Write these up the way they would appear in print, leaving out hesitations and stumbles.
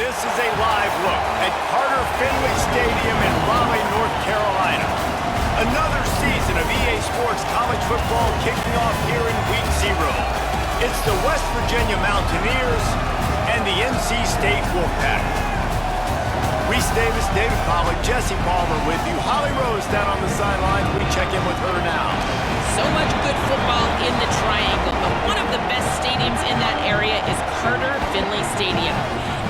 This is a live look at Carter Finley Stadium in Raleigh, North Carolina. Another season of EA Sports college football kicking off here in Week 0. It's the West Virginia Mountaineers and the NC State Wolfpack. Reese Davis, David Pollack, Jesse Palmer with you. Holly Rose down on the sidelines. We check in with her now. So much good football in the Triangle, but one of the best stadiums in that area is Carter Finley Stadium.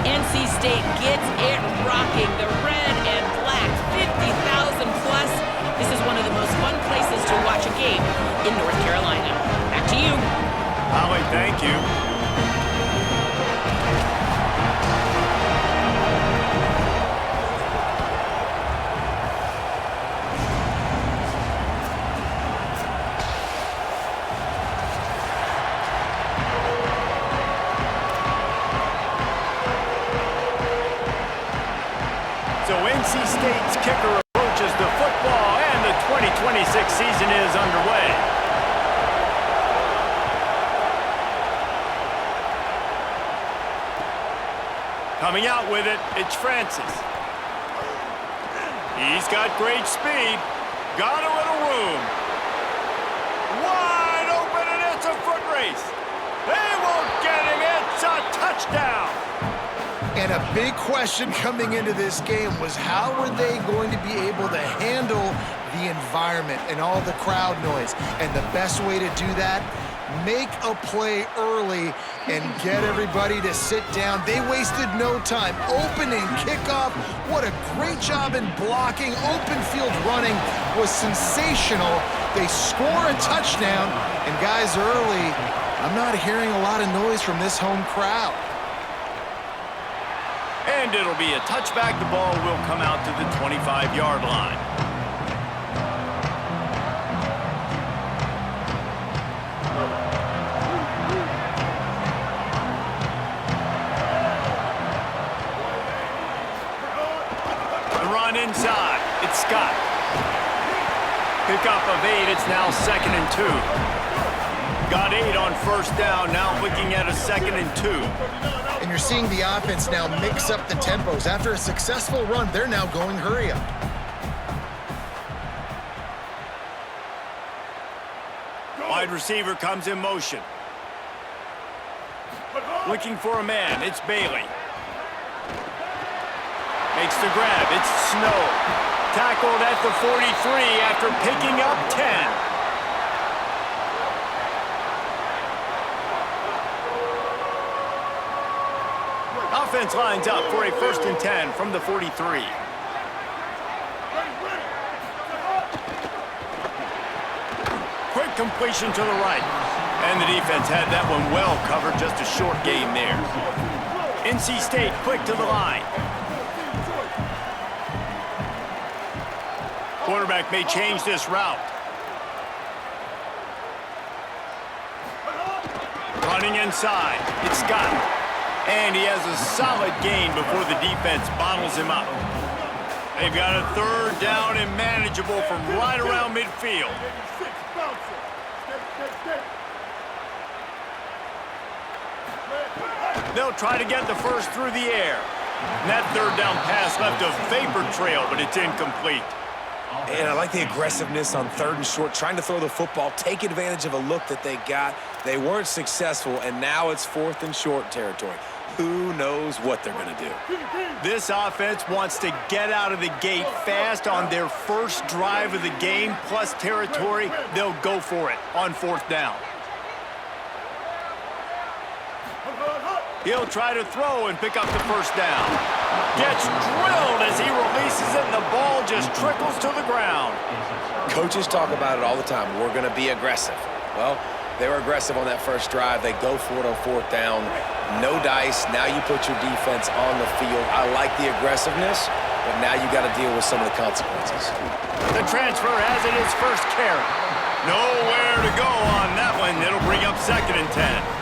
NC State gets it rocking. The red and black, 50,000 plus. This is one of the most fun places to watch a game in North Carolina. Back to you. Holly, thank you. So NC State's kicker approaches the football, and the 2026 season is underway. Coming out with it, it's Francis. He's got great speed. Got a little room. Wide open, and it's a foot race. They won't get him. It's a touchdown. And a big question coming into this game was how were they going to be able to handle the environment and all the crowd noise? And the best way to do that, make a play early and get everybody to sit down. They wasted no time. Opening kickoff, what a great job in blocking. Open field running was sensational. They score a touchdown, and guys, early, I'm not hearing a lot of noise from this home crowd. And it'll be a touchback. The ball will come out to the 25-yard line. The run inside. It's Scott. Pickup of 8. It's now 2nd and 2. Got 8 on first down. Now looking at a 2nd and 2. And you're seeing the offense now mix up the tempos. After a successful run, they're now going hurry up. Wide receiver comes in motion. Looking for a man. It's Bailey. Makes the grab. It's Snow. Tackled at the 43 after picking up 10. Offense lines up for a 1st and 10 from the 43. Quick completion to the right. And the defense had that one well covered. Just a short gain there. NC State quick to the line. Quarterback may change this route. Running inside. It's Scott. And he has a solid gain before the defense bottles him up. They've got a 3rd down and manageable from right around midfield. They'll try to get the first through the air. And that 3rd down pass left a vapor trail, but it's incomplete. And I like the aggressiveness on 3rd and short, trying to throw the football, take advantage of a look that they got. They weren't successful, and now it's 4th and short territory. Who knows what they're going to do? This offense wants to get out of the gate fast on their first drive of the game, plus territory. They'll go for it on 4th down. He'll try to throw and pick up the 1st down. Gets drilled as he releases it, and the ball just trickles to the ground. Coaches talk about it all the time. We're going to be aggressive. Well, they were aggressive on that first drive. They go for it on 4th down. No dice. Now you put your defense on the field. I like the aggressiveness, but now you got to deal with some of the consequences. The transfer has it his first carry. Nowhere to go on that one. It'll bring up 2nd and 10.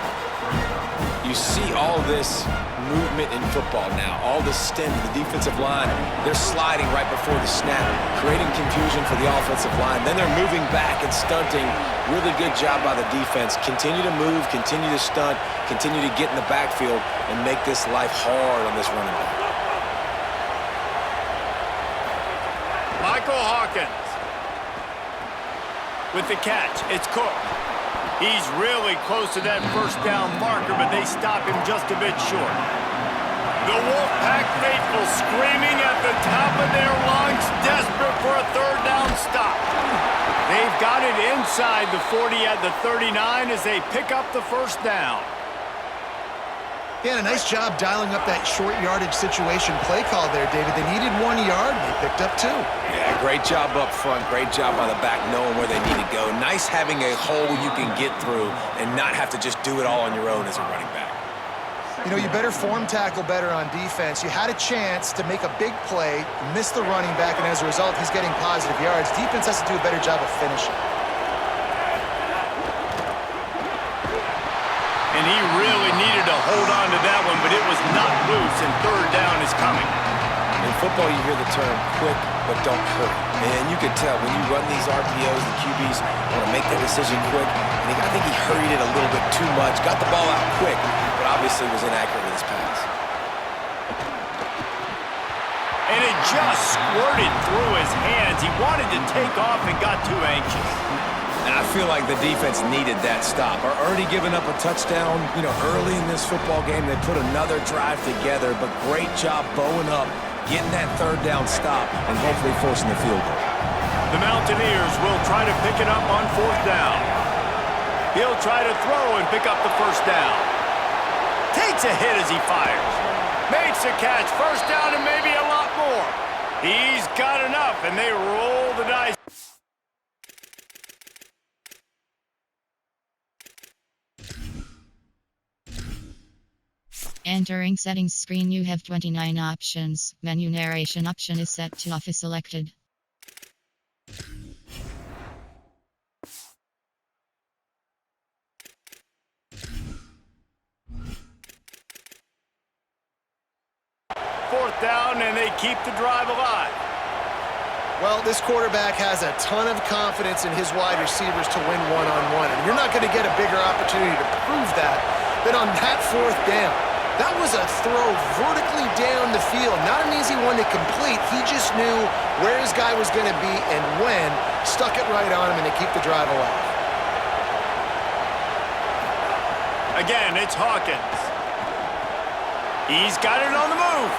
You see all this movement in football now. All the stint, the defensive line, they're sliding right before the snap, creating confusion for the offensive line. Then they're moving back and stunting. Really good job by the defense. Continue to move, continue to stunt, continue to get in the backfield and make this life hard on this running back. Michael Hawkins with the catch. It's Cook. He's really close to that first down marker, but they stop him just a bit short. The Wolfpack faithful screaming at the top of their lungs, desperate for a third down stop. They've got it inside the 40 at the 39 as they pick up the first down. Yeah, a nice job dialing up that short yardage situation play call there, David. They needed 1 yard, and they picked up 2. Yeah, great job up front. Great job by the back knowing where they need to go. Nice having a hole you can get through and not have to just do it all on your own as a running back. You know, you better form tackle better on defense. You had a chance to make a big play, miss the running back, and as a result, he's getting positive yards. Defense has to do a better job of finishing. And he really needed to hold on to that one, but it was not loose, and third down is coming. In football, you hear the term quick, but don't hurry. And you can tell when you run these RPOs, the QBs want to make that decision quick. And I think he hurried it a little bit too much, got the ball out quick, but obviously was inaccurate with his pass. And it just squirted through his hands. He wanted to take off and got too anxious. And I feel like the defense needed that stop. Are already giving up a touchdown, early in this football game. They put another drive together, but great job bowing up, getting that third down stop, and hopefully forcing the field goal. The Mountaineers will try to pick it up on fourth down. He'll try to throw and pick up the first down. Takes a hit as he fires. Makes a catch, first down and maybe a lot more. He's got enough, and they roll the dice. Entering settings screen, you have 29 options. Menu narration option is set to off is selected. Fourth down, and they keep the drive alive. Well, this quarterback has a ton of confidence in his wide receivers to win one-on-one, and you're not going to get a bigger opportunity to prove that than on that fourth down. That was a throw vertically down the field. Not an easy one to complete. He just knew where his guy was going to be and when. Stuck it right on him, and they keep the drive alive. Again, it's Hawkins. He's got it on the move.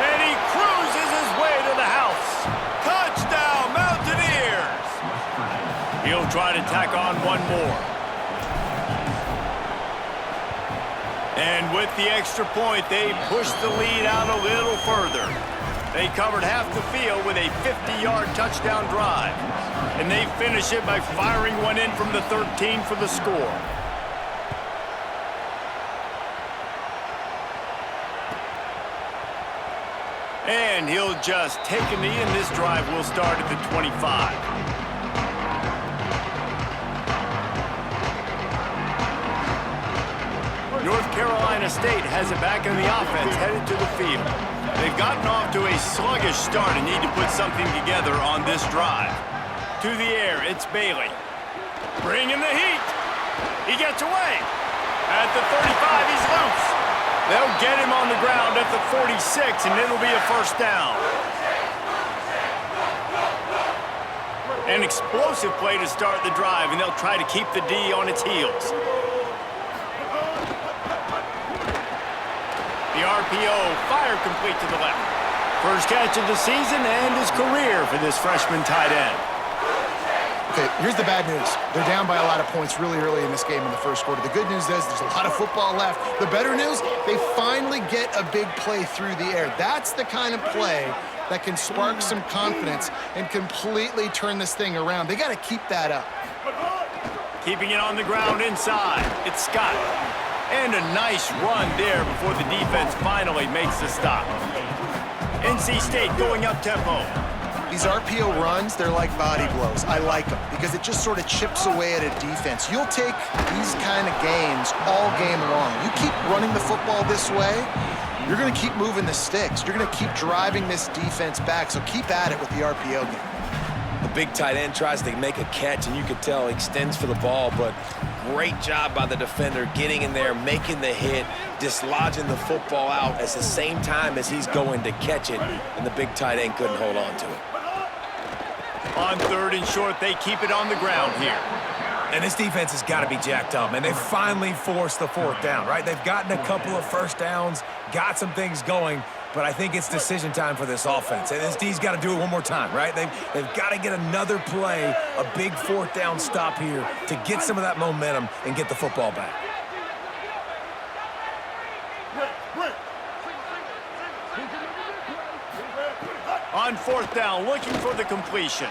And he cruises his way to the house. Touchdown, Mountaineers! He'll try to tack on one more. And with the extra point, they push the lead out a little further. They covered half the field with a 50-yard touchdown drive. And they finish it by firing one in from the 13 for the score. And he'll just take a knee, and this drive will start at the 25. North Carolina State has it back in the offense, headed to the field. They've gotten off to a sluggish start and need to put something together on this drive. To the air, it's Bailey. Bringing the heat. He gets away. At the 35, he's loose. They'll get him on the ground at the 46, and it'll be a first down. An explosive play to start the drive, and they'll try to keep the D on its heels. The RPO, fire complete to the left. First catch of the season and his career for this freshman tight end. Okay, here's the bad news. They're down by a lot of points really early in this game in the first quarter. The good news is there's a lot of football left. The better news, they finally get a big play through the air. That's the kind of play that can spark some confidence and completely turn this thing around. They got to keep that up. Keeping it on the ground inside. It's Scott. And a nice run there before the defense finally makes the stop. NC State going up-tempo. These RPO runs, they're like body blows. I like them because it just sort of chips away at a defense. You'll take these kind of games all game long. You keep running the football this way, you're going to keep moving the sticks. You're going to keep driving this defense back, so keep at it with the RPO game. The big tight end tries to make a catch, and you can tell he extends for the ball, but great job by the defender getting in there, making the hit, dislodging the football out at the same time as he's going to catch it, and the big tight end couldn't hold on to it. On 3rd and short, they keep it on the ground here. And this defense has got to be jacked up, man. They finally forced the 4th down, right? They've gotten a couple of first downs, got some things going, but I think it's decision time for this offense. And this D's got to do it one more time, right? They've got to get another play, a big 4th down stop here to get some of that momentum and get the football back. On 4th down, looking for the completion.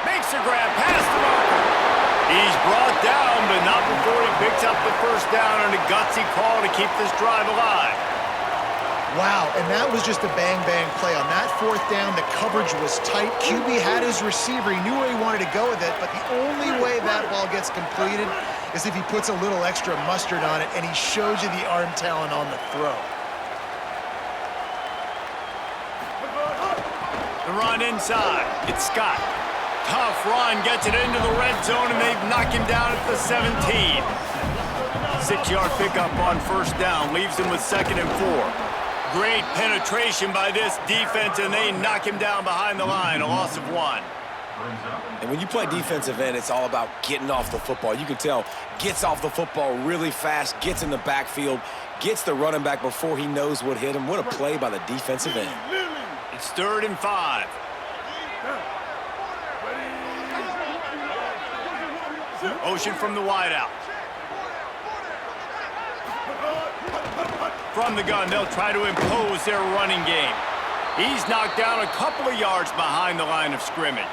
Makes a grab past the marker. He's brought down, but not before he picks up the 1st down and a gutsy call to keep this drive alive. Wow, and that was just a bang-bang play. On that 4th down, the coverage was tight. QB had his receiver. He knew where he wanted to go with it, but the only way that ball gets completed is if he puts a little extra mustard on it, and he shows you the arm talent on the throw. The run inside. It's Scott. Tough run, gets it into the red zone, and they've knocked him down at the 17. 6-yard pickup on 1st down, leaves him with 2nd and 4. Great penetration by this defense, and they knock him down behind the line, a loss of 1. And when you play defensive end, it's all about getting off the football. You can tell, gets off the football really fast, gets in the backfield, gets the running back before he knows what hit him. What a play by the defensive end. It's 3rd and 5. Motion from the wideout. From the gun, they'll try to impose their running game. He's knocked down a couple of yards behind the line of scrimmage.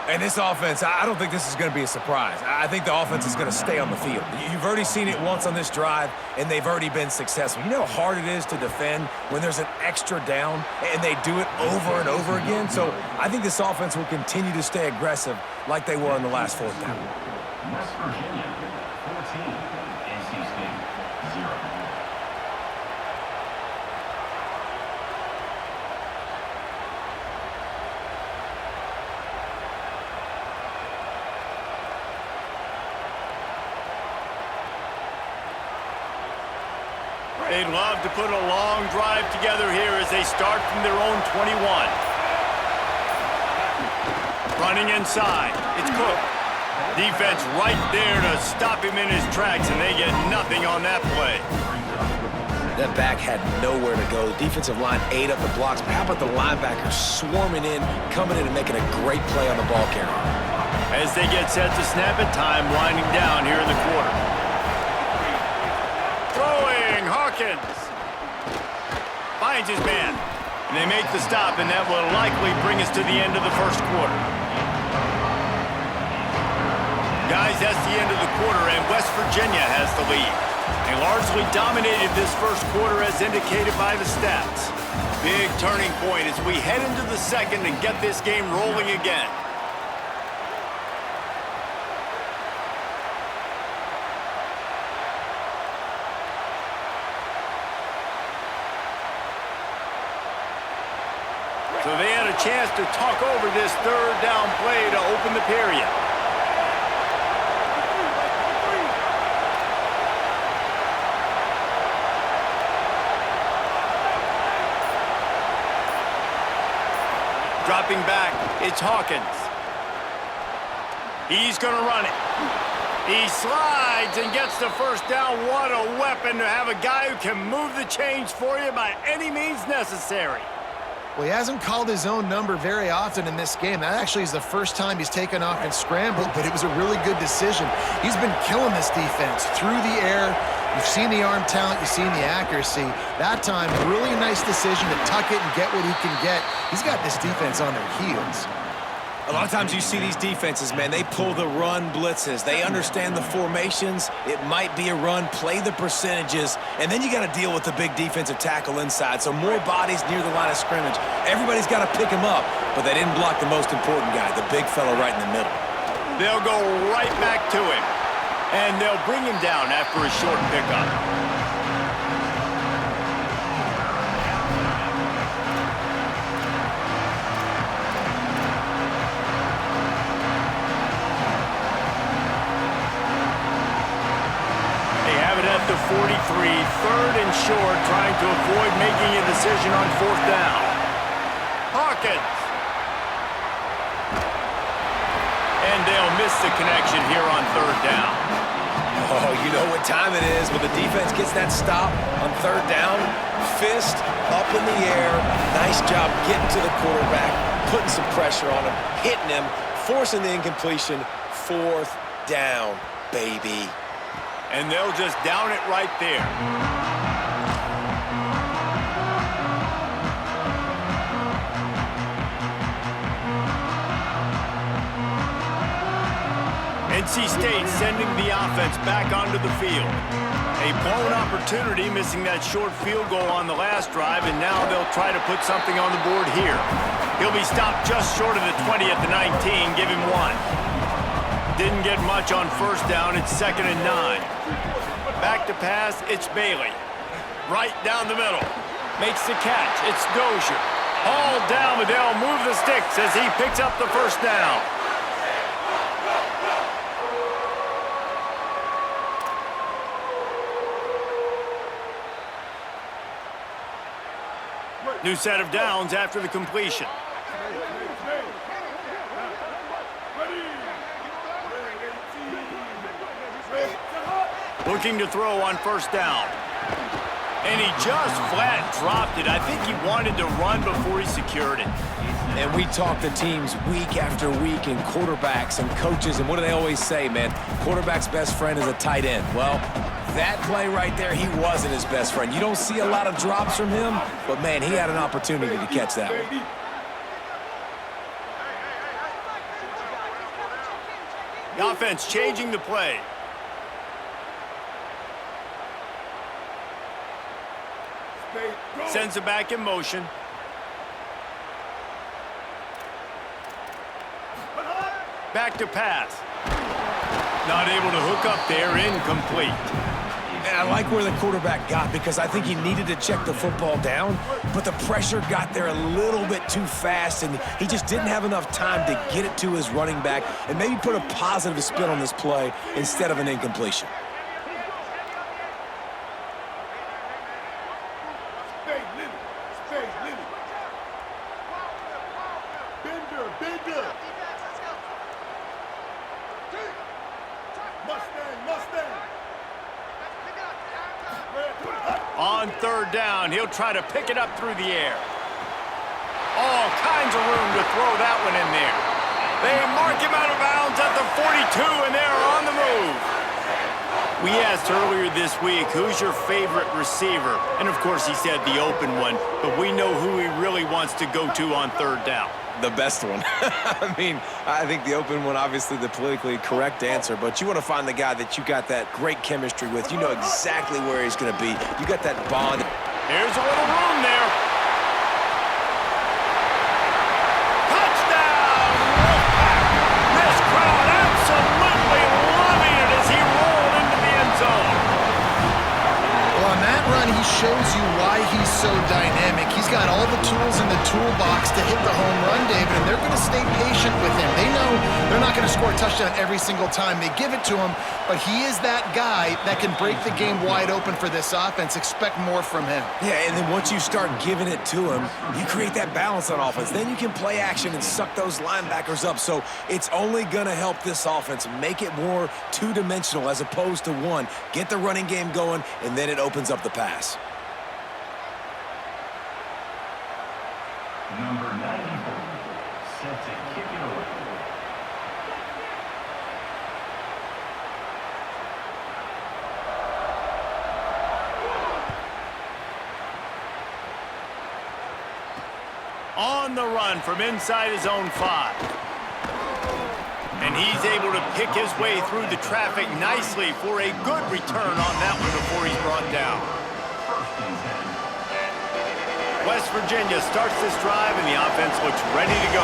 And this offense, I don't think this is going to be a surprise. I think the offense is going to stay on the field. You've already seen it once on this drive, and they've already been successful. You know how hard it is to defend when there's an extra down, and they do it over and over again? So I think this offense will continue to stay aggressive like they were on the last 4th down. West Virginia, 14, NC State, 0. They'd love to put a long drive together here as they start from their own 21. Running inside, it's Cook. Defense right there to stop him in his tracks, and they get nothing on that play. That back had nowhere to go. The defensive line ate up the blocks, but how about the linebackers swarming in, coming in and making a great play on the ball carrier? As they get set to snap it, time winding down here in the quarter. Throwing, Hawkins. Finds his man. And they make the stop, and that will likely bring us to the end of the 1st quarter. Guys, that's the end of the quarter, and West Virginia has the lead. They largely dominated this 1st quarter as indicated by the stats. Big turning point as we head into the 2nd and get this game rolling again. So they had a chance to talk over this 3rd down play to open the period. Dropping back, it's Hawkins. He's going to run it. He slides and gets the 1st down. What a weapon to have a guy who can move the chains for you by any means necessary. Well, he hasn't called his own number very often in this game. That actually is the first time he's taken off and scrambled, but it was a really good decision. He's been killing this defense through the air. You've seen the arm talent, you've seen the accuracy. That time, really nice decision to tuck it and get what he can get. He's got this defense on their heels. A lot of times you see these defenses, man, they pull the run blitzes. They understand the formations. It might be a run, play the percentages, and then you got to deal with the big defensive tackle inside. So more bodies near the line of scrimmage. Everybody's got to pick him up, but they didn't block the most important guy, the big fella right in the middle. They'll go right back to him, and they'll bring him down after a short pickup. avoid making a decision on 4th down. Hawkins. And they'll miss the connection here on 3rd down. Oh, you know what time it is when the defense gets that stop on 3rd down. Fist up in the air. Nice job getting to the quarterback, putting some pressure on him, hitting him, forcing the incompletion. 4th down, baby. And they'll just down it right there. NC State sending the offense back onto the field. A blown opportunity, missing that short field goal on the last drive, and now they'll try to put something on the board here. He'll be stopped just short of the 20 at the 19, give him 1. Didn't get much on 1st down, it's 2nd and 9. Back to pass, it's Bailey. Right down the middle. Makes the catch, it's Dozier. Hauled down, but they'll move the sticks as he picks up the 1st down. New set of downs after the completion. Looking to throw on 1st down. And he just flat dropped it. I think he wanted to run before he secured it. And we talk to teams week after week and quarterbacks and coaches, and what do they always say, man? Quarterback's best friend is a tight end. Well, that play right there, he wasn't his best friend. You don't see a lot of drops from him, but, man, he had an opportunity to catch that one. The offense changing the play. Sends it back in motion. Back to pass. Not able to hook up there, incomplete. And I like where the quarterback got because I think he needed to check the football down, but the pressure got there a little bit too fast, and he just didn't have enough time to get it to his running back and maybe put a positive spin on this play instead of an incompletion. On 3rd down, he'll try to pick it up through the air. All kinds of room to throw that one in there. They mark him out of bounds at the 42, and they're on the move. We asked earlier this week, who's your favorite receiver? And, of course, he said the open one, but we know who he really wants to go to on 3rd down. The best one. I mean, I think the open one, obviously the politically correct answer, but you want to find the guy that you got that great chemistry with. You know exactly where he's going to be. You got that bond. There's a little room there. Touchdown! Wolfpack! This crowd absolutely loving it as he rolled into the end zone. Well, on that run, he shows you why he's so dynamic. He's got all the tools in the toolbox to hit the home run, David, and they're going to stay patient with him. They know they're not going to score a touchdown every single time they give it to him, but he is that guy that can break the game wide open for this offense. Expect more from him. Yeah, and then once you start giving it to him, you create that balance on offense. Then you can play action and suck those linebackers up. So it's only going to help this offense make it more two-dimensional as opposed to one. Get the running game going, and then it opens up the pass. Number 94, set to kick it away. On the run from inside his own 5. And he's able to pick his way through the traffic nicely for a good return on that one before he's brought down. West Virginia starts this drive, and the offense looks ready to go.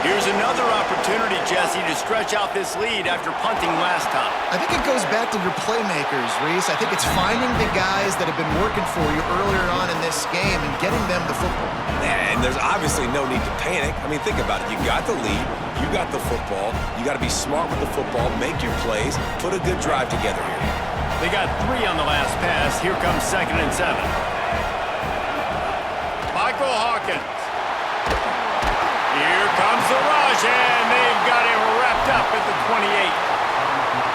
Here's another opportunity, Jesse, to stretch out this lead after punting last time. I think it goes back to your playmakers, Reese. I think it's finding the guys that have been working for you earlier on in this game and getting them the football. And there's obviously no need to panic. I mean, think about it. You got the lead. You got the football. You got to be smart with the football, make your plays, put a good drive together here. They got 3 on the last pass. Here comes 2nd and 7. Hawkins. Here comes the rush, and they've got him wrapped up at the 28.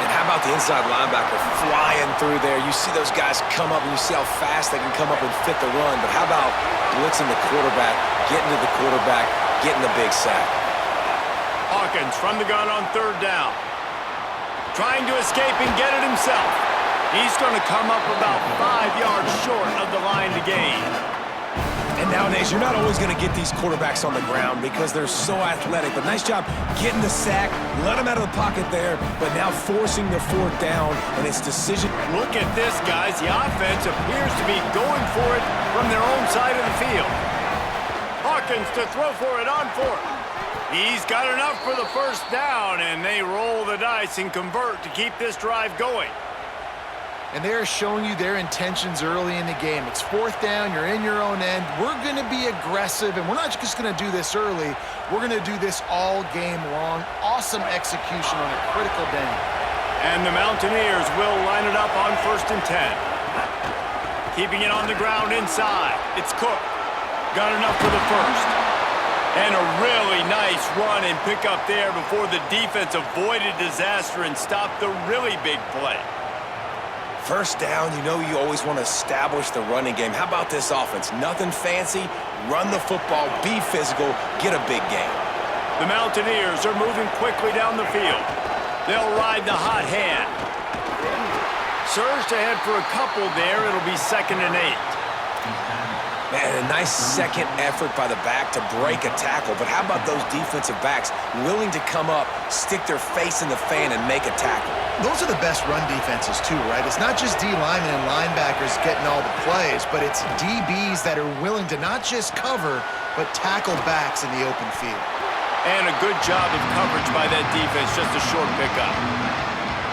And how about the inside linebacker flying through there? You see those guys come up, and you see how fast they can come up and fit the run. But how about blitzing the quarterback, getting to the quarterback, getting the big sack? Hawkins from the gun on 3rd down. Trying to escape and get it himself. He's going to come up about 5 yards short of the line to gain. And nowadays, you're not always going to get these quarterbacks on the ground because they're so athletic. But nice job getting the sack, let him out of the pocket there, but now forcing the 4th down, and it's decision. Look at this, guys. The offense appears to be going for it from their own side of the field. Hawkins to throw for it on 4th. He's got enough for the 1st down, and they roll the dice and convert to keep this drive going. And they're showing you their intentions early in the game. It's 4th down, you're in your own end. We're going to be aggressive, and we're not just going to do this early. We're going to do this all game long. Awesome execution on a critical down. And the Mountaineers will line it up on 1st and 10. Keeping it on the ground inside. It's Cook. Got enough for the 1st. And a really nice run and pick up there before the defense avoided disaster and stopped the really big play. 1st down, you know you always want to establish the running game. How about this offense? Nothing fancy. Run the football, be physical, get a big gain. The Mountaineers are moving quickly down the field. They'll ride the hot hand. Surged ahead for a couple there. It'll be 2nd and 8. Man, a nice second effort by the back to break a tackle. But how about those defensive backs willing to come up, stick their face in the fan, and make a tackle? Those are the best run defenses too, right? It's not just D linemen and linebackers getting all the plays, but it's DBs that are willing to not just cover, but tackle backs in the open field. And a good job of coverage by that defense, just a short pickup.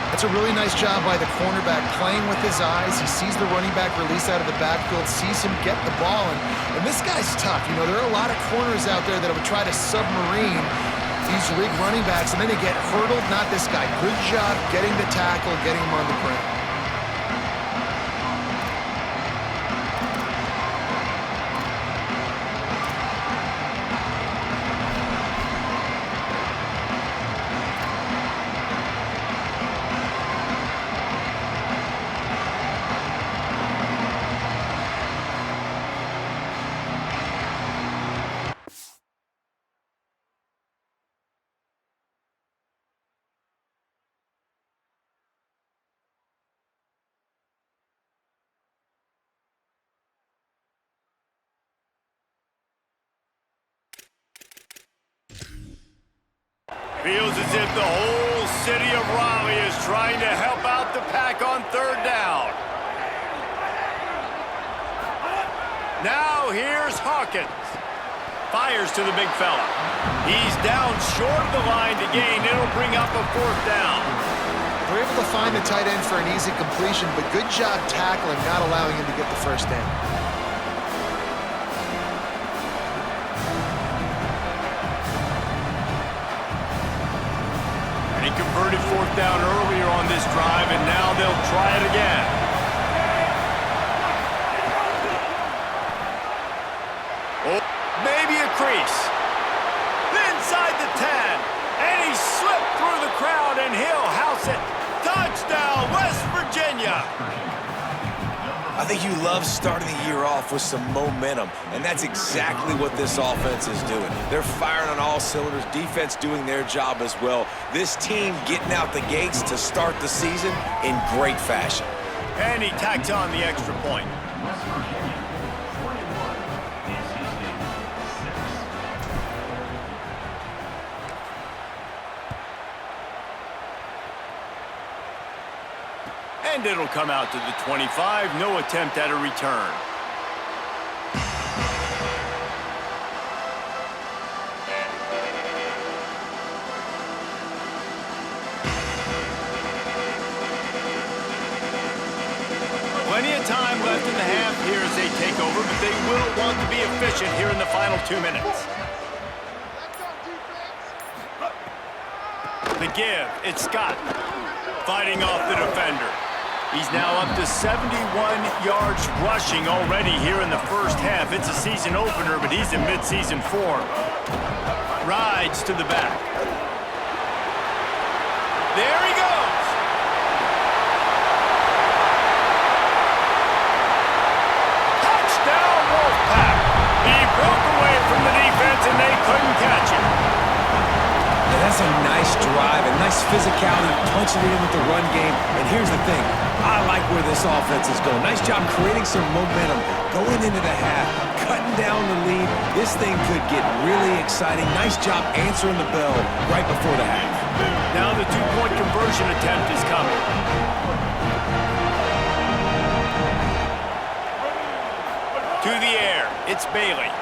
That's a really nice job by the cornerback, playing with his eyes. He sees the running back release out of the backfield, sees him get the ball, and this guy's tough. You know, there are a lot of corners out there that would try to submarine these big running backs, and then they get hurdled. Not this guy. Good job getting the tackle, getting him on the ground. Feels as if the whole city of Raleigh is trying to help out the pack on 3rd down. Now here's Hawkins. Fires to the big fella. He's down short of the line to gain. It'll bring up a 4th down. We're able to find the tight end for an easy completion, but good job tackling, not allowing him to get the 1st down. He converted 4th down earlier on this drive, and now they'll try it again. Oh, maybe a crease. Inside the 10, and he slipped through the crowd, and he'll house it. Touchdown, West Virginia. I think you love starting the year off with some momentum, and that's exactly what this offense is doing. They're firing on all cylinders, defense doing their job as well. This team getting out the gates to start the season in great fashion. And he tacks on the extra point. West Virginia, 41, NC State 6. And it'll come out to the 25. No attempt at a return. Plenty of time left in the half here as they take over, but they will want to be efficient here in the final 2 minutes. The give, it's Scott fighting off the defender. He's now up to 71 yards rushing already here in the first half. It's a season opener, but he's in midseason form. Rides to the back. There he goes. Touchdown, Wolfpack. He broke away from the defense, and they couldn't catch him. And that's a nice drive, a nice physicality, punching it in with the run game. And here's the thing, I like where this offense is going. Nice job creating some momentum, going into the half, cutting down the lead. This thing could get really exciting. Nice job answering the bell right before the half. Now the two-point conversion attempt is coming. To the air, it's Bailey.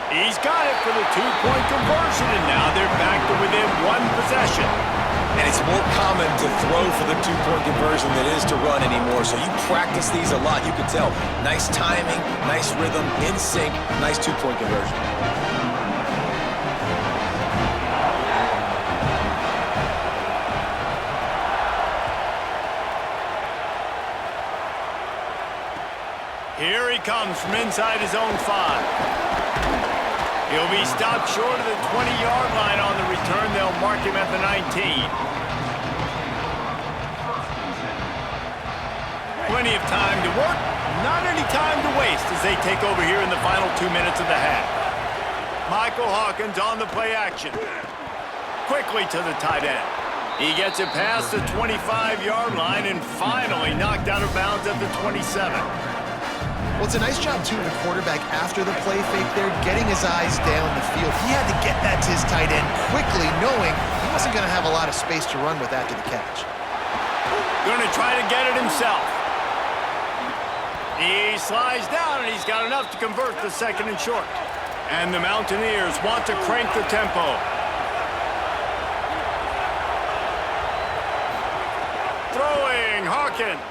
He's got it for the two-point conversion, and now they're back to within one possession. And it's more common to throw for the two-point conversion than it is to run anymore. So you practice these a lot. You can tell. Nice timing, nice rhythm, in sync, nice two-point conversion. Here he comes from inside his own 5. He'll be stopped short of the 20-yard line on the return. They'll mark him at the 19. Plenty of time to work, not any time to waste as they take over here in the final 2 minutes of the half. Michael Hawkins on the play action. Quickly to the tight end. He gets it past the 25-yard line and finally knocked out of bounds at the 27. Well, it's a nice job, too, of the quarterback after the play fake there, getting his eyes down the field. He had to get that to his tight end quickly, knowing he wasn't going to have a lot of space to run with after the catch. Going to try to get it himself. He slides down, and he's got enough to convert the second and short. And the Mountaineers want to crank the tempo. Throwing, Hawkins.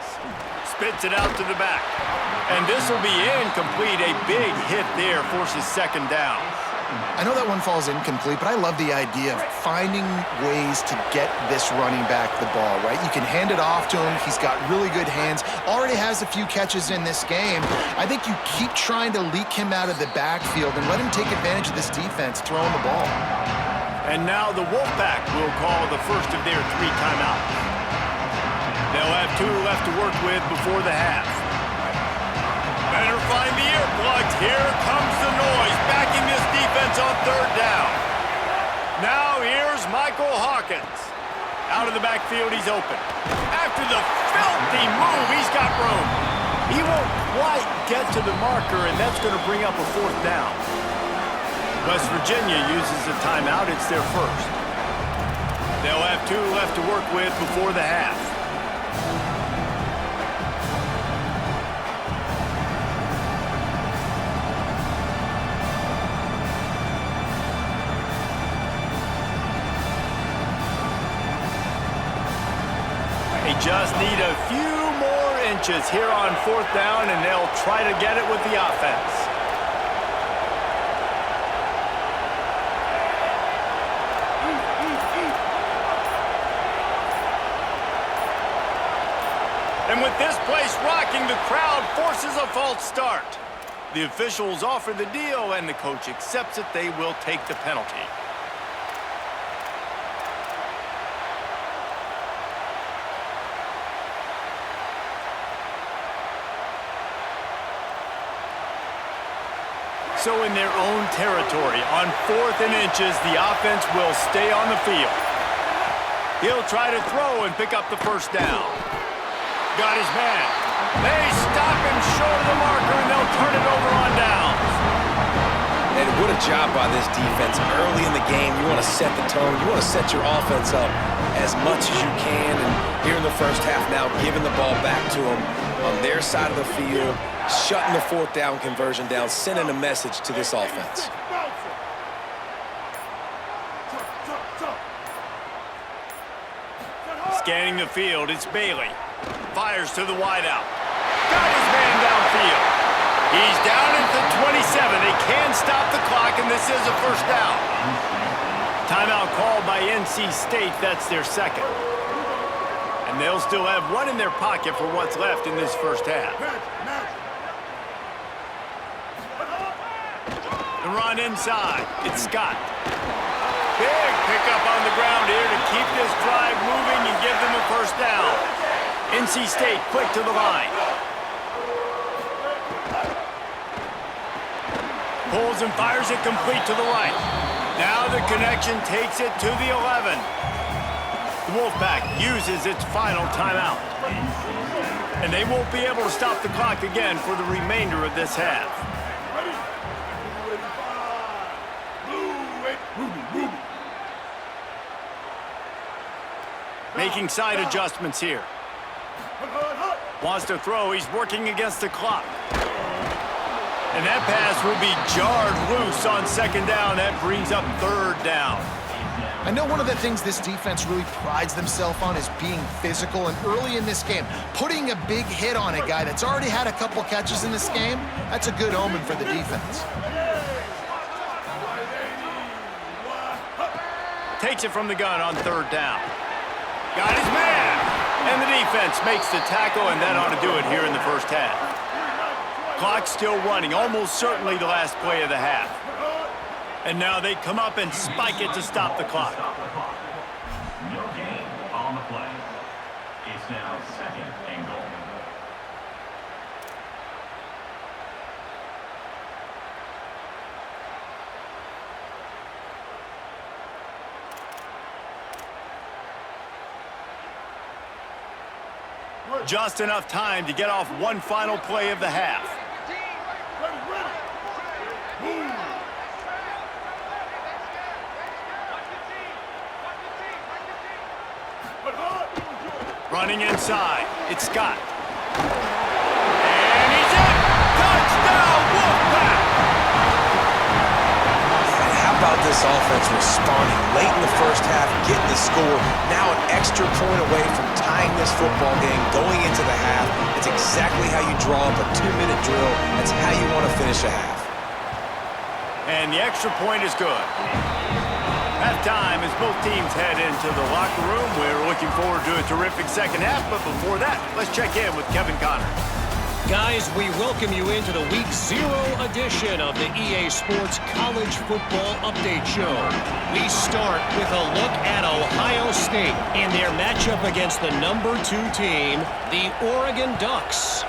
Spits it out to the back. And this will be incomplete. A big hit there forces second down. I know that one falls incomplete, but I love the idea of finding ways to get this running back the ball, right? You can hand it off to him. He's got really good hands. Already has a few catches in this game. I think you keep trying to leak him out of the backfield and let him take advantage of this defense throwing the ball. And now the Wolfpack will call the first of their 3 timeouts. They'll have 2 left to work with before the half. Better find the earplugs. Here comes the noise, backing this defense on third down. Now here's Michael Hawkins. Out of the backfield, he's open. After the filthy move, he's got room. He won't quite get to the marker, and that's going to bring up a 4th down. West Virginia uses a timeout. It's their first. They'll have 2 left to work with before the half. They just need a few more inches here on 4th down, and they'll try to get it with the offense. And with this place rocking, the crowd forces a false start. The officials offer the deal, and the coach accepts it. They will take the penalty. So in their own territory, on 4th and inches, the offense will stay on the field. He'll try to throw and pick up the first down. Got his man. They stop him short of the marker, and they'll turn it over on downs. And what a job by this defense. Early in the game, you want to set the tone. You want to set your offense up as much as you can. And here in the first half now, giving the ball back to them on their side of the field, shutting the 4th down conversion down, sending a message to this offense. Scanning the field, it's Bailey. Fires to the wideout. Got his man downfield. He's down at the 27. They can stop the clock, and this is a first down. Timeout called by NC State. That's their second. And And they'll still have one in their pocket for what's left in this first half. The run inside. It's Scott. Big pickup on the ground here to keep this drive moving and give them a first down. NC State quick to the line. Pulls and fires it complete to the right. Now the connection takes it to the 11. The Wolfpack uses its final timeout. And they won't be able to stop the clock again for the remainder of this half. Making side adjustments here. Wants to throw. He's working against the clock. And that pass will be jarred loose on second down. That brings up third down. I know one of the things this defense really prides themselves on is being physical, and early in this game, putting a big hit on a guy that's already had a couple catches in this game, that's a good omen for the defense. Takes it from the gun on third down. Got his man. And the defense makes the tackle, and that ought to do it here in the first half. Clock still running, almost certainly the last play of the half. And now they come up and spike it to stop the clock. No gain on the play. It's now second and goal. Just enough time to get off one final play of the half. Running inside, it's Scott. And he's in! Touchdown, Wolfpack! And how about this offense responding late in the first half, getting the score, now an extra point away from tying this football game, going into the half. It's exactly how you draw up a 2-minute drill. That's how you want to finish a half. And the extra point is good. Halftime as both teams head into the locker room. We're looking forward to a terrific second half, but before that, let's check in with Kevin Connor. Guys, we welcome you into the Week 0 edition of the EA Sports College Football Update Show. We start with a look at Ohio State in their matchup against the number 2 team, the Oregon Ducks.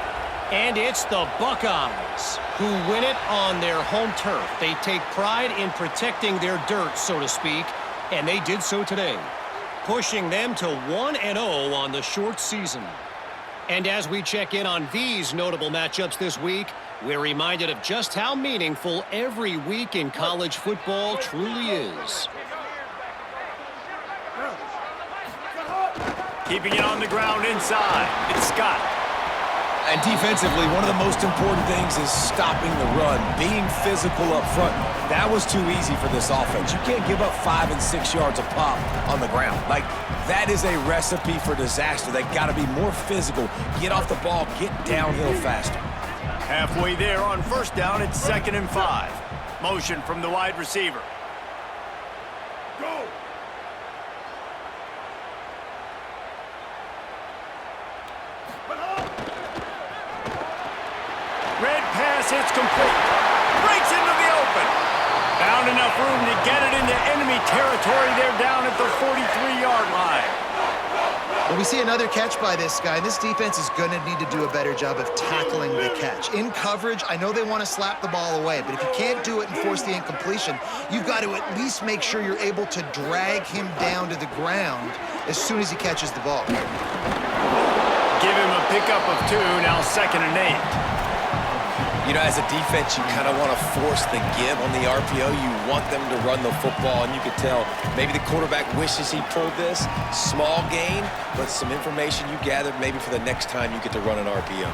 And it's the Buckeyes who win it on their home turf. They take pride in protecting their dirt, so to speak, and they did so today, pushing them to 1-0 on the short season. And as we check in on these notable matchups this week, we're reminded of just how meaningful every week in college football truly is. Keeping it on the ground inside, it's Scott. And defensively, one of the most important things is stopping the run, being physical up front. That was too easy for this offense. You can't give up 5 and 6 yards a pop on the ground. Like, that is a recipe for disaster. They got to be more physical, get off the ball, get downhill faster. Halfway there on first down, it's 2nd and 5. Motion from the wide receiver. Go! Red pass hits complete. Breaks into the open. Found enough room to get it into enemy territory. They're down at the 43-yard line. Well, we see another catch by this guy. This defense is going to need to do a better job of tackling the catch. In coverage, I know they want to slap the ball away, but if you can't do it and force the incompletion, you've got to at least make sure you're able to drag him down to the ground as soon as he catches the ball. Give him a pickup of 2, now 2nd and 8. You know, as a defense, you kind of want to force the give on the RPO. You want them to run the football, and you could tell maybe the quarterback wishes he pulled this. Small gain, but some information you gathered maybe for the next time you get to run an RPO.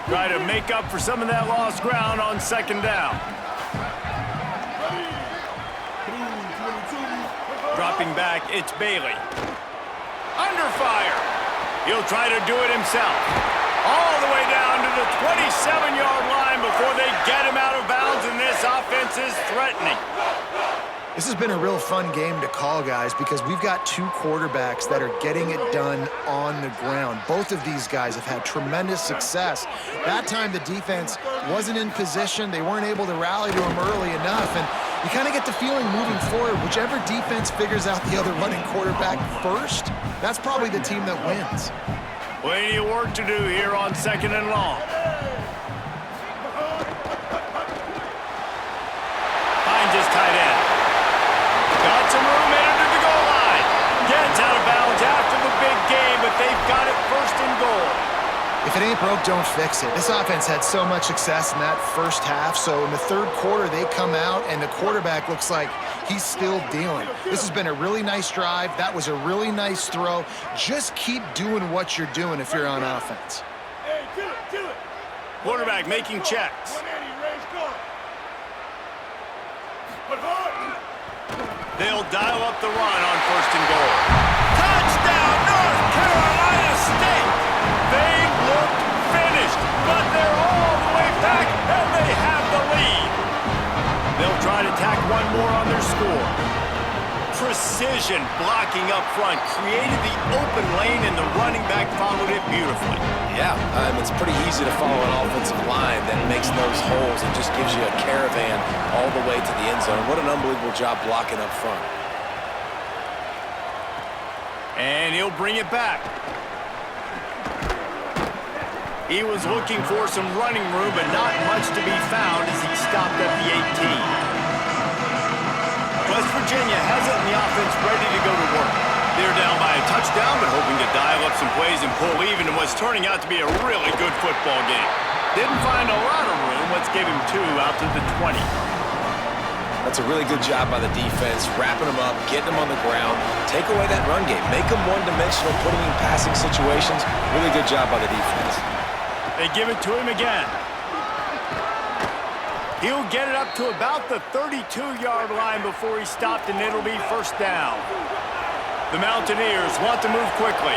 Try to make up for some of that lost ground on 2nd down. Dropping back, it's Bailey. Under fire. He'll try to do it himself. All the way down to the 27-yard line before they get him out of bounds, and this offense is threatening. This has been a real fun game to call, guys, because we've got two quarterbacks that are getting it done on the ground. Both of these guys have had tremendous success. That time the defense wasn't in position. They weren't able to rally to him early enough, and you kind of get the feeling moving forward, whichever defense figures out the other running quarterback first, that's probably the team that wins. Plenty of work to do here on 2nd and long. Finds his tight end. Got some room into the goal line. Gets out of bounds after the big game, but they've got it 1st and goal. If it ain't broke, don't fix it. This offense had so much success in that first half, so in the 3rd quarter, they come out, and the quarterback looks like he's still dealing. This has been a really nice drive. That was a really nice throw. Just keep doing what you're doing if you're on offense. Hey, do it. Quarterback making checks. They'll dial up the run on 1st and goal. Touchdown, North Carolina State! They looked finished, but they're all the way back, and they have the lead. They'll try to tack one more on their score. Precision blocking up front created the open lane, and the running back followed it beautifully. Yeah, it's pretty easy to follow an offensive line that makes those holes and just gives you a caravan all the way to the end zone. What an unbelievable job blocking up front. And he'll bring it back. He was looking for some running room, but not much to be found as he stopped at the 18. West Virginia has it in the offense ready to go to work. They're down by a touchdown, but hoping to dial up some plays and pull even in what's turning out to be a really good football game. Didn't find a lot of room. Let's give him 2 out to the 20. That's a really good job by the defense, wrapping them up, getting them on the ground. Take away that run game. Make them one-dimensional, putting in passing situations. Really good job by the defense. They give it to him again. He'll get it up to about the 32-yard line before he stopped, and it'll be 1st down. The Mountaineers want to move quickly.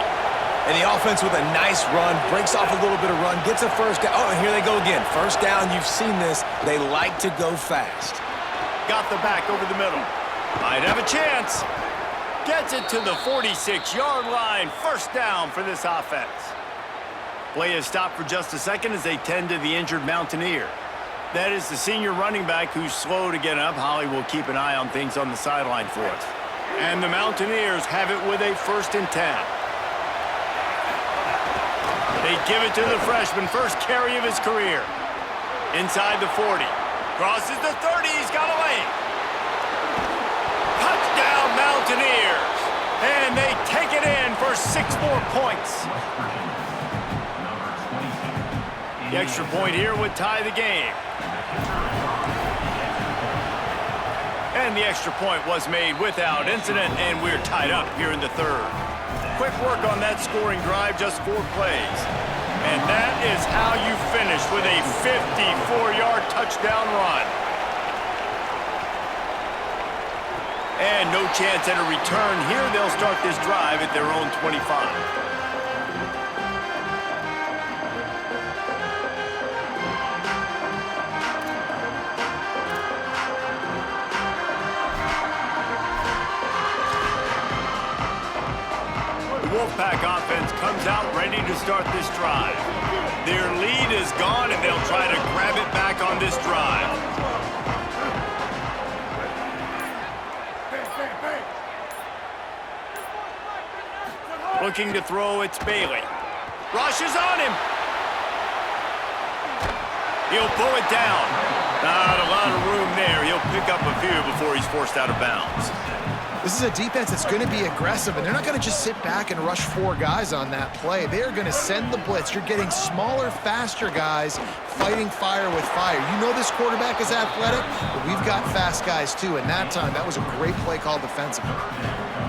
And the offense with a nice run, breaks off a little bit of run, gets a 1st down. Oh, and here they go again. 1st down, you've seen this. They like to go fast. Got the back over the middle. Might have a chance. Gets it to the 46-yard line. 1st down for this offense. Play is stopped for just a second as they tend to the injured Mountaineer. That is the senior running back who's slow to get up. Holly will keep an eye on things on the sideline for us. And the Mountaineers have it with a 1st and 10. They give it to the freshman, 1st carry of his career. Inside the 40. Crosses the 30, he's got a lane. Touchdown Mountaineers. And they take it in for 6 more points. The extra point here would tie the game. And the extra point was made without incident, and we're tied up here in the 3rd. Quick work on that scoring drive, just 4 plays. And that is how you finish with a 54-yard touchdown run. And no chance at a return here. They'll start this drive at their own 25. Wolfpack offense comes out ready to start this drive. Their lead is gone, and they'll try to grab it back on this drive. Looking to throw, it's Bailey. Rushes on him. He'll pull it down. Not a lot of room there. He'll pick up a few before he's forced out of bounds. This is a defense that's going to be aggressive, and they're not going to just sit back and rush 4 guys on that play. They are going to send the blitz. You're getting smaller, faster guys fighting fire with fire. You know this quarterback is athletic, but we've got fast guys too, and that time, that was a great play call defensively.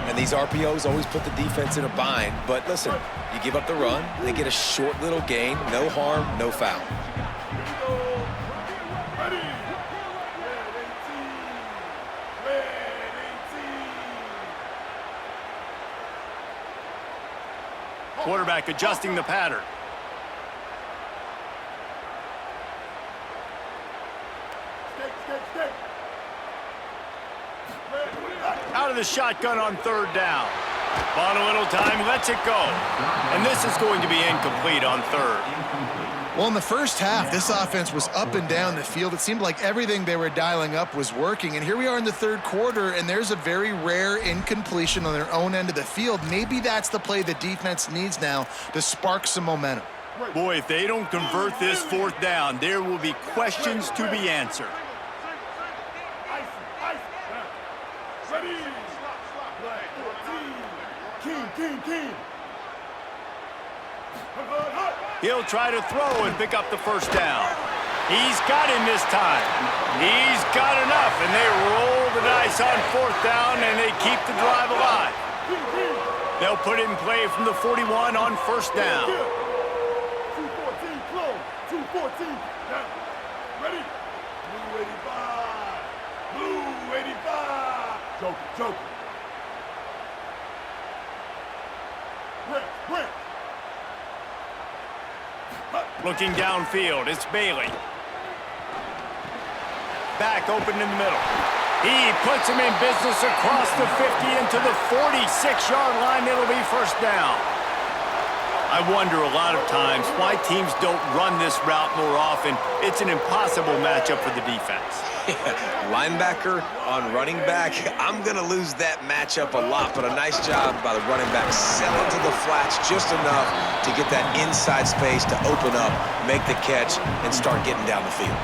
And these RPOs always put the defense in a bind. But listen, you give up the run, they get a short little gain, no harm, no foul. Quarterback adjusting the pattern. Out of the shotgun on third down. On a little time, lets it go. And this is going to be incomplete on third. Well, in the first half, this offense was up and down the field. It seemed like everything they were dialing up was working. And here we are in the third quarter, and there's a very rare incompletion on their own end of the field. Maybe that's the play the defense needs now to spark some momentum. Boy, if they don't convert this fourth down, there will be questions to be answered. He'll try to throw and pick up the first down. He's got him this time. He's got enough, and they roll the dice on fourth down, and they keep the drive alive. They'll put it in play from the 41 on first down. 214 close. 214 down. Ready? Blue 85. Blue 85. Joker. Brent. Looking downfield, it's Bailey. Back open in the middle. He puts him in business across the 50 into the 46-yard line. It'll be first down. I wonder a lot of times why teams don't run this route more often. It's an impossible matchup for the defense. Linebacker on running back. I'm going to lose that matchup a lot, but a nice job by the running back. Sell it to the flats just enough to get that inside space to open up, make the catch, and start getting down the field.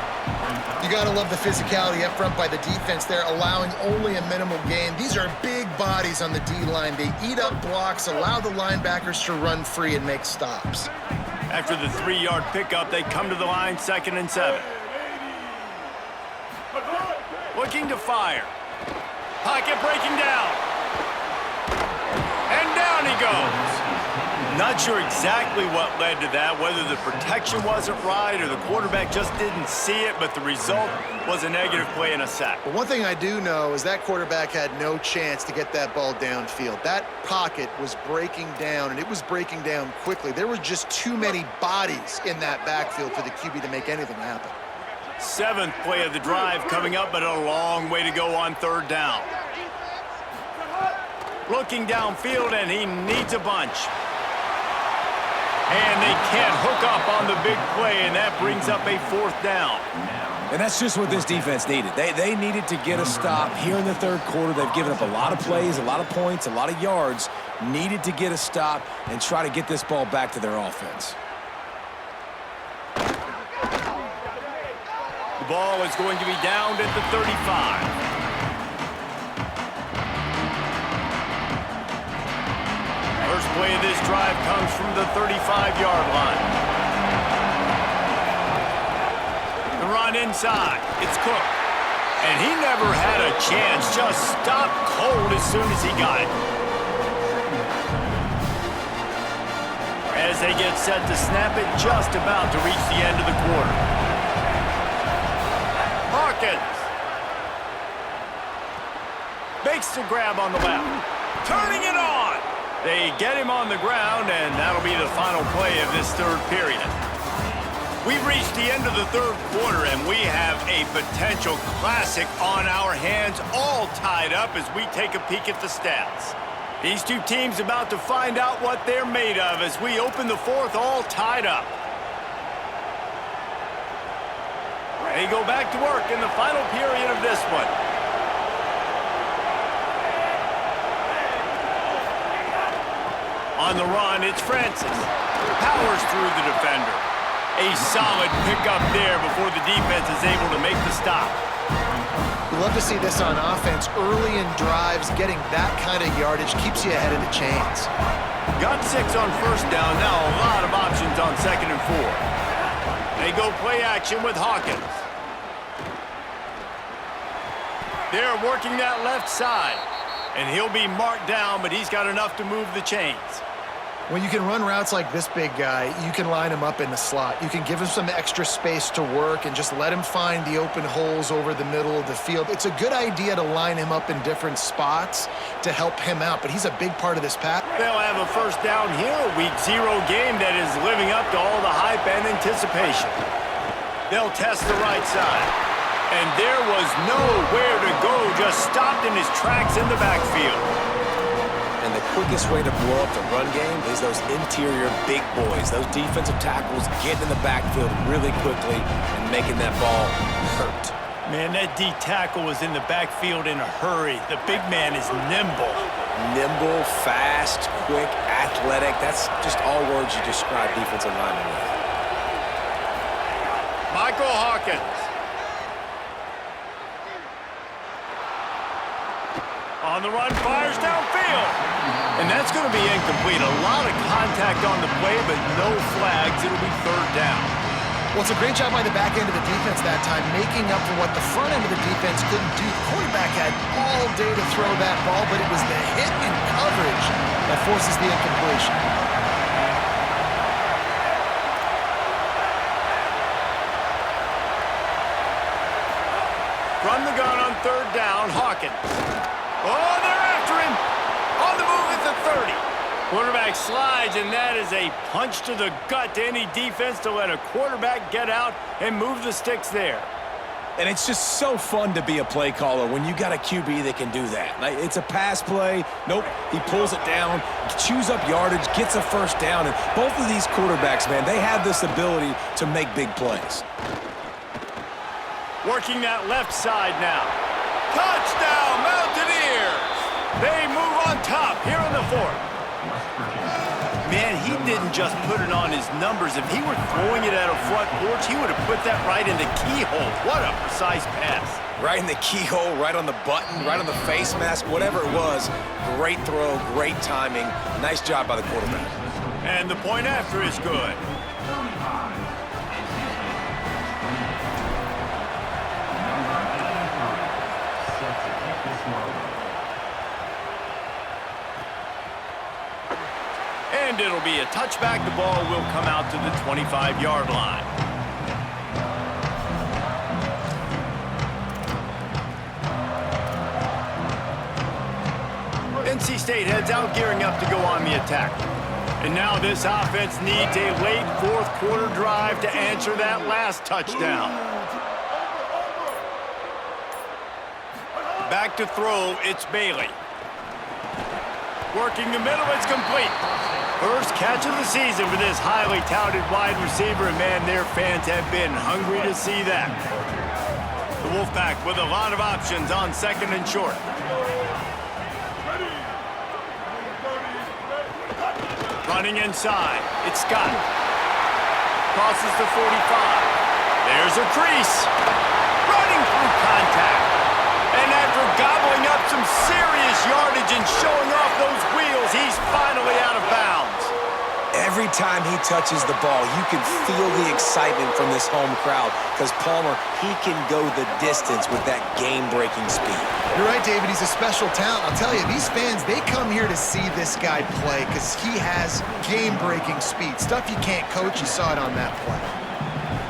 You got to love the physicality up front by the defense there, allowing only a minimal gain. These are big bodies on the D-line. They eat up blocks, allow the linebackers to run free and make stops. After the 3-yard pickup, they come to the line, 2nd and 7. Looking to fire. Pocket breaking down. And down he goes. Not sure exactly what led to that, whether the protection wasn't right or the quarterback just didn't see it, but the result was a negative play and a sack. But one thing I do know is that quarterback had no chance to get that ball downfield. That pocket was breaking down, and it was breaking down quickly. There were just too many bodies in that backfield for the QB to make anything happen. 7th play of the drive coming up, but a long way to go on third down. Looking downfield, and he needs a bunch. And they can't hook up on the big play, and that brings up a 4th down. And that's just what this defense needed. They needed to get a stop here in the third quarter. They've given up a lot of plays, a lot of points, a lot of yards. Needed to get a stop and try to get this ball back to their offense. The ball is going to be downed at the 35. First play of this drive comes from the 35-yard line. The run inside. It's Cook. And he never had a chance. Just stopped cold as soon as he got it. As they get set to snap it, just about to reach the end of the quarter. Hawkins makes the grab on the left. Turning it on. They get him on the ground, and that'll be the final play of this third period. We've reached the end of the third quarter, and we have a potential classic on our hands, all tied up as we take a peek at the stats. These two teams about to find out what they're made of as we open the fourth, all tied up. They go back to work in the final period of this one. On the run, it's Francis. Powers through the defender. A solid pickup there before the defense is able to make the stop. We love to see this on offense. Early in drives, getting that kind of yardage keeps you ahead of the chains. Got 6 on first down. Now a lot of options on 2nd and 4. They go play action with Hawkins. They're working that left side. And he'll be marked down, but he's got enough to move the chains. When you can run routes like this big guy, you can line him up in the slot. You can give him some extra space to work and just let him find the open holes over the middle of the field. It's a good idea to line him up in different spots to help him out, but he's a big part of this pass. They'll have a first down here, a Week 0 game that is living up to all the hype and anticipation. They'll test the right side. And there was nowhere to go, just stopped in his tracks in the backfield. And the quickest way to blow up the run game is those interior big boys, those defensive tackles getting in the backfield really quickly and making that ball hurt. Man, that D tackle was in the backfield in a hurry. The big man is nimble. Nimble, fast, quick, athletic. That's just all words you describe defensive linemen with. Michael Hawkins. On the run, fires downfield. And that's going to be incomplete. A lot of contact on the play, but no flags. It'll be third down. Well, it's a great job by the back end of the defense that time, making up for what the front end of the defense couldn't do. The quarterback had all day to throw that ball, but it was the hit and coverage that forces the incompletion. From the gun on third down, Hawkins. Oh, they're after him. On the move at the 30. Quarterback slides, and that is a punch to the gut to any defense to let a quarterback get out and move the sticks there. And it's just so fun to be a play caller when you got a QB that can do that. Like, it's a pass play. Nope, he pulls it down, chews up yardage, gets a first down. And both of these quarterbacks, man, they have this ability to make big plays. Working that left side now. Touchdown, Mountaineers! They move on top here on the fourth. Man, he didn't just put it on his numbers. If he were throwing it at a front porch, he would have put that right in the keyhole. What a precise pass. Right in the keyhole, right on the button, right on the face mask, whatever it was. Great throw, great timing. Nice job by the quarterback. And the point after is good. And it'll be a touchback. The ball will come out to the 25-yard line. NC State heads out, gearing up to go on the attack. And now this offense needs a late fourth quarter drive to answer that last touchdown. Back to throw, it's Bailey. Working the middle, it's complete. First catch of the season for this highly touted wide receiver, and man, their fans have been hungry to see that. The Wolfpack with a lot of options on second and short. Running inside, it's Scott. Crosses the 45. There's a crease. Running through contact. And after gobbling up some serious yardage and showing off those wheels, he's finally out of bounds. Every time he touches the ball, you can feel the excitement from this home crowd because Palmer, he can go the distance with that game-breaking speed. You're right, David. He's a special talent. I'll tell you, these fans, they come here to see this guy play because he has game-breaking speed. Stuff you can't coach. You saw it on that play.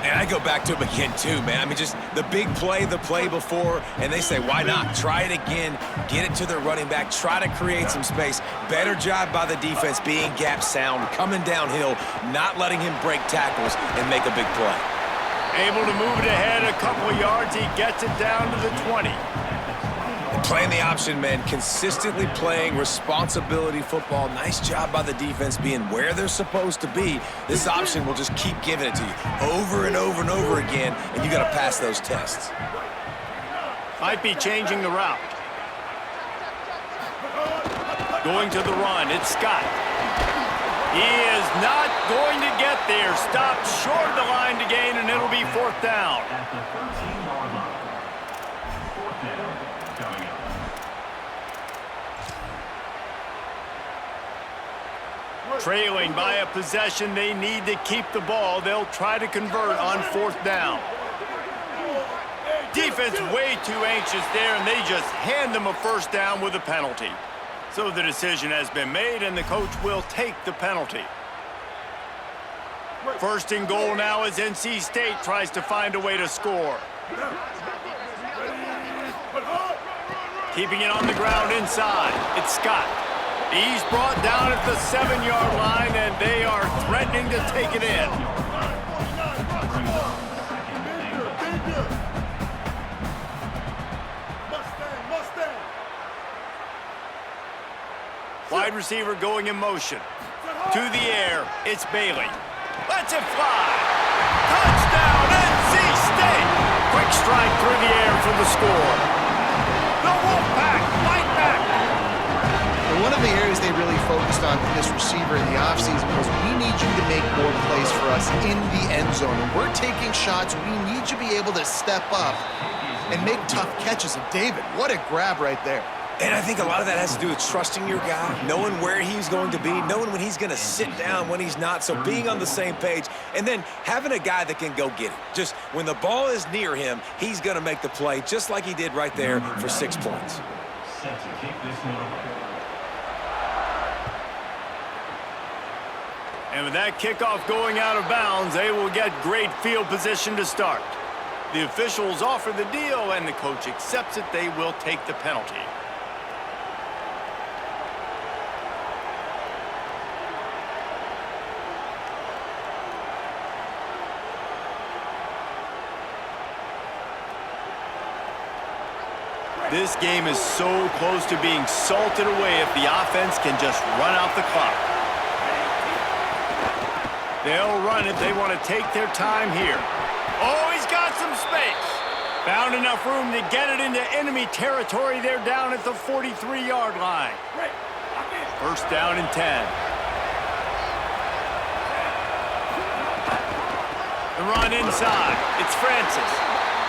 And I go back to him again, too, man. I mean, just the big play, the play before, and they say, why not? Try it again, get it to their running back, try to create some space. Better job by the defense being gap sound, coming downhill, not letting him break tackles and make a big play. Able to move it ahead a couple of yards. He gets it down to the 20. Playing the option, man, consistently playing responsibility football. Nice job by the defense being where they're supposed to be. This option will just keep giving it to you over and over and over again, and you got to pass those tests. Might be changing the route. Going to the run, it's Scott. He is not going to get there. Stopped short of the line to gain, and it'll be fourth down. At the 13-yard line. Fourth down coming up. Trailing by a possession, they need to keep the ball. They'll try to convert on fourth down. Defense way too anxious there, and they just hand them a first down with a penalty. So the decision has been made, and the coach will take the penalty. First and goal now as NC State tries to find a way to score. Keeping it on the ground inside, it's Scott. He's brought down at the 7-yard line, and they are threatening to take it in. wide receiver going in motion. To the air, it's Bailey. Lets it fly. Touchdown, NC State. Quick strike through the air for the score. The Wolfpack fight back. And one of the areas they really focused on with this receiver in the offseason was we need you to make more plays for us in the end zone. When we're taking shots, we need you to be able to step up and make tough catches. And David, what a grab right there. And I think a lot of that has to do with trusting your guy, knowing where he's going to be, knowing when he's going to sit down, when he's not, so being on the same page, and then having a guy that can go get it. Just when the ball is near him, he's going to make the play, just like he did right there for 6 points. Set to kick this one away. And with that kickoff going out of bounds, they will get great field position to start. The officials offer the deal, and the coach accepts it. They will take the penalty. This game is so close to being salted away if the offense can just run out the clock. They'll run it. They want to take their time here. Oh, he's got some space. Found enough room to get it into enemy territory. They're down at the 43-yard line. First down and 10. The run inside. It's Francis.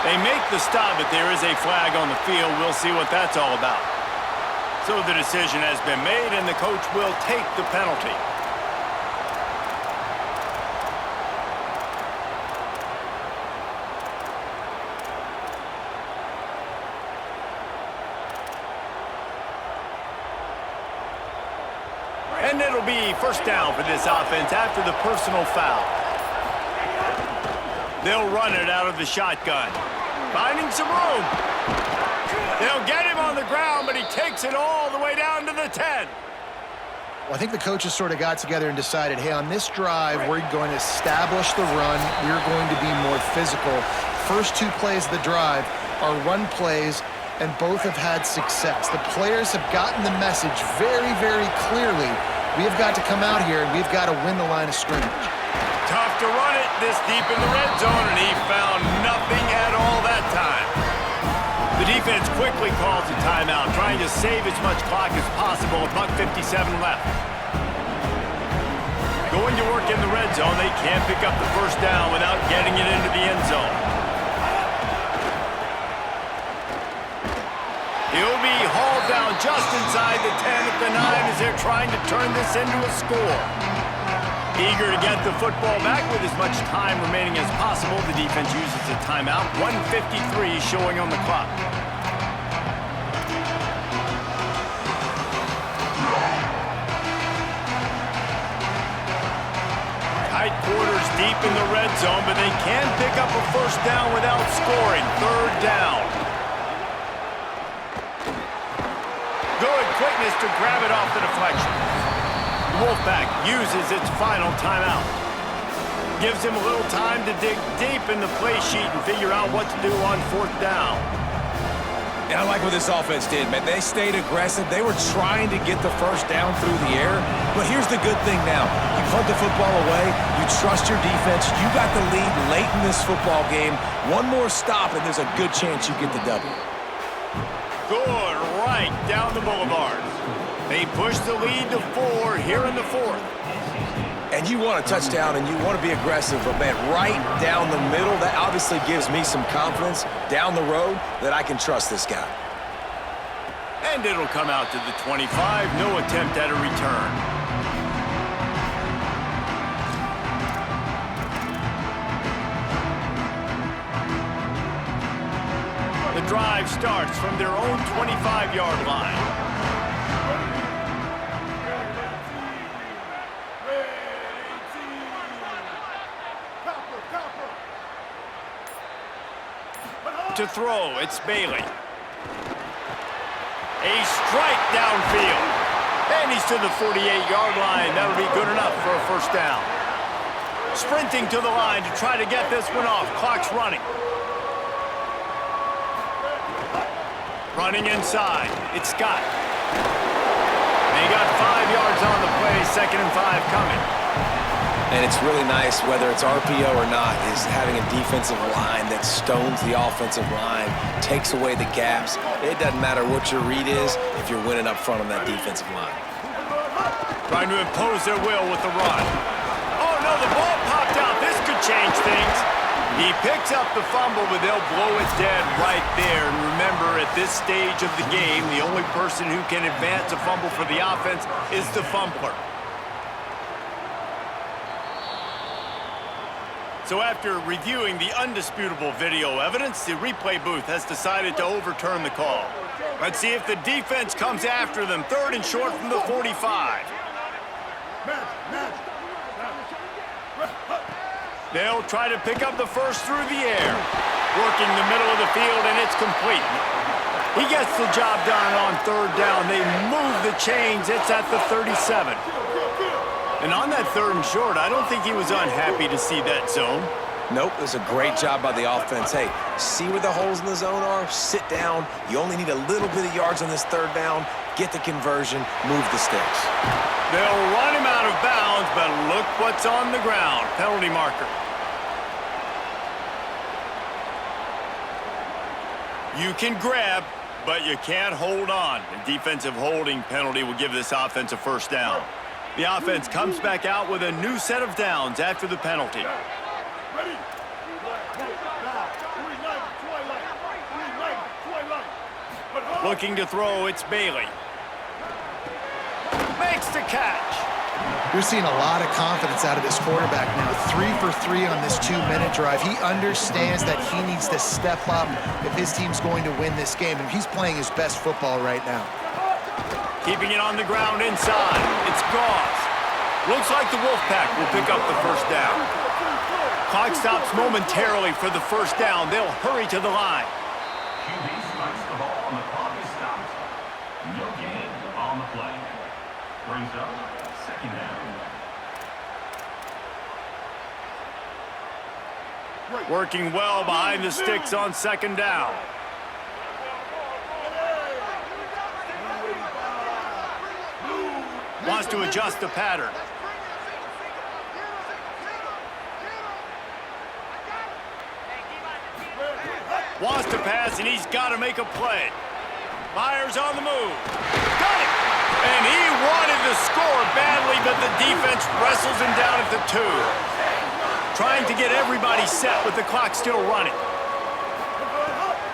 They make the stop, but there is a flag on the field. We'll see what that's all about. So the decision has been made, and the coach will take the penalty. And it'll be first down for this offense after the personal foul. They'll run it out of the shotgun. Finding some room. They'll get him on the ground, but he takes it all the way down to the 10. Well, I think the coaches sort of got together and decided, hey, on this drive, we're going to establish the run. We're going to be more physical. First 2 plays of the drive are run plays, and both have had success. The players have gotten the message very, very clearly. We have got to come out here, and we've got to win the line of scrimmage. Tough to run it this deep in the red zone, and he found nothing at all that time. The defense quickly calls a timeout, trying to save as much clock as possible. $1:57 left. Going to work in the red zone. They can't pick up the first down without getting it into the end zone. He'll be hauled down just inside the 10 at the 9 as they're trying to turn this into a score. Eager to get the football back with as much time remaining as possible. The defense uses a timeout. 1:53 showing on the clock. Tight quarters deep in the red zone, but they can pick up a first down without scoring. Third down. Good quickness to grab it off the deflection. Wolfpack uses its final timeout. Gives him a little time to dig deep in the play sheet and figure out what to do on 4th down. And I like what this offense did, man. They stayed aggressive. They were trying to get the first down through the air. But here's the good thing now. You punt the football away. You trust your defense. You got the lead late in this football game. One more stop, and there's a good chance you get the W. Good right down the boulevard. They push the lead to 4 here in the 4th. And you want a touchdown and you want to be aggressive, but man, right down the middle, that obviously gives me some confidence down the road that I can trust this guy. And it'll come out to the 25. No attempt at a return. The drive starts from their own 25-yard line. To throw, it's Bailey. A strike downfield. And he's to the 48-yard line. That'll be good enough for a first down. Sprinting to the line to try to get this one off. Clock's running. Running inside. It's Scott. And he got 5 yards on the play, 2nd and 5 coming. And it's really nice, whether it's RPO or not, is having a defensive line that stones the offensive line, takes away the gaps. It doesn't matter what your read is if you're winning up front on that defensive line. Trying to impose their will with the run. Oh, no, the ball popped out. This could change things. He picks up the fumble, but they'll blow it dead right there. And remember, at this stage of the game, the only person who can advance a fumble for the offense is the fumbler. So after reviewing the undisputable video evidence, the replay booth has decided to overturn the call. Let's see if the defense comes after them. 3rd and short from the 45. They'll try to pick up the first through the air. Working the middle of the field, and it's complete. He gets the job done on 3rd down. They move the chains. It's at the 37. And on that 3rd and short, I don't think he was unhappy to see that zone. Nope, it was a great job by the offense. Hey, see where the holes in the zone are? Sit down. You only need a little bit of yards on this 3rd down. Get the conversion. Move the sticks. They'll run him out of bounds, but look what's on the ground. Penalty marker. You can grab, but you can't hold on. A defensive holding penalty will give this offense a 1st down. The offense comes back out with a new set of downs after the penalty. Looking to throw, it's Bailey. Makes the catch. You're seeing a lot of confidence out of this quarterback now. 3 for 3 on this 2-minute drive. He understands that he needs to step up if his team's going to win this game, and he's playing his best football right now. Keeping it on the ground inside. It's Gauze. Looks like the Wolfpack will pick up the 1st down. Clock stops momentarily for the 1st down. They'll hurry to the line. QB strikes the ball and the clock is stopped. No gain on the play. Brings up 2nd down. Working well behind the sticks on 2nd down. Wants to adjust the pattern. Wants to pass, and he's got to make a play. Myers on the move. Got it! And he wanted to score badly, but the defense wrestles him down at the 2. Trying to get everybody set with the clock still running.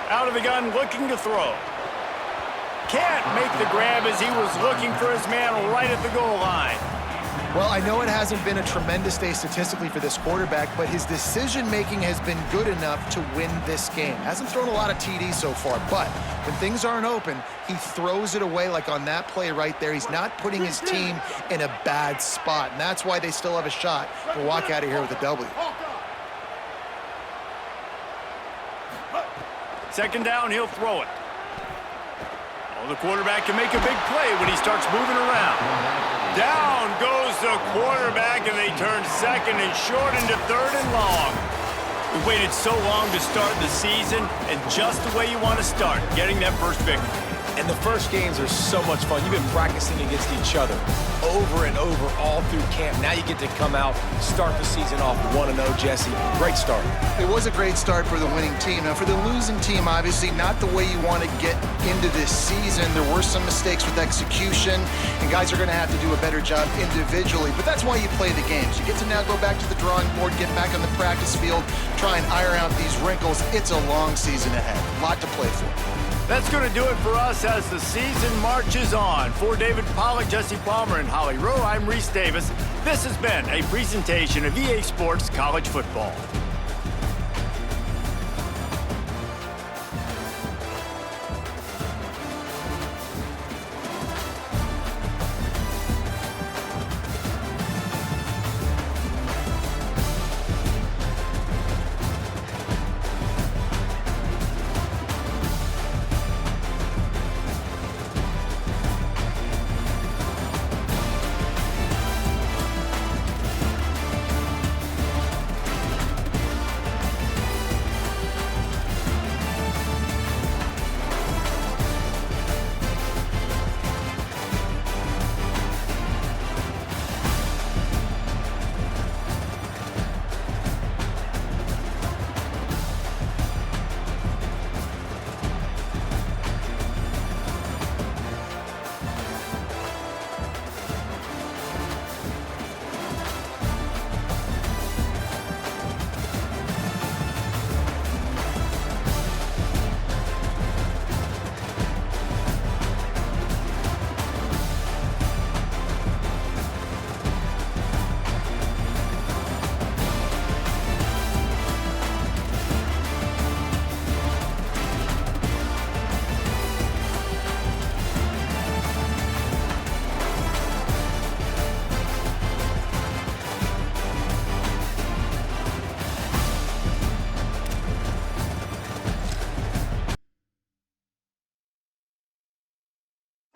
Out of the gun, looking to throw. Can't make the grab as he was looking for his man right at the goal line. Well, I know it hasn't been a tremendous day statistically for this quarterback, but his decision-making has been good enough to win this game. Hasn't thrown a lot of TDs so far, but when things aren't open, he throws it away like on that play right there. He's not putting his team in a bad spot, and that's why they still have a shot to walk out of here with a W. 2nd down, he'll throw it. Oh, the quarterback can make a big play when he starts moving around. Down goes the quarterback, and they turn 2nd and short into 3rd and long. We waited so long to start the season, and just the way you want to start, getting that first victory. And the first games are so much fun. You've been practicing against each other over and over all through camp. Now you get to come out, start the season off 1-0, Jesse. Great start. It was a great start for the winning team. Now, for the losing team, obviously not the way you want to get into this season. There were some mistakes with execution, and guys are going to have to do a better job individually. But that's why you play the games. You get to now go back to the drawing board, get back on the practice field, try and iron out these wrinkles. It's a long season ahead. A lot to play for. That's going to do it for us as the season marches on. For David Pollack, Jesse Palmer, and Holly Rowe, I'm Reese Davis. This has been a presentation of EA Sports College Football.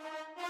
Go!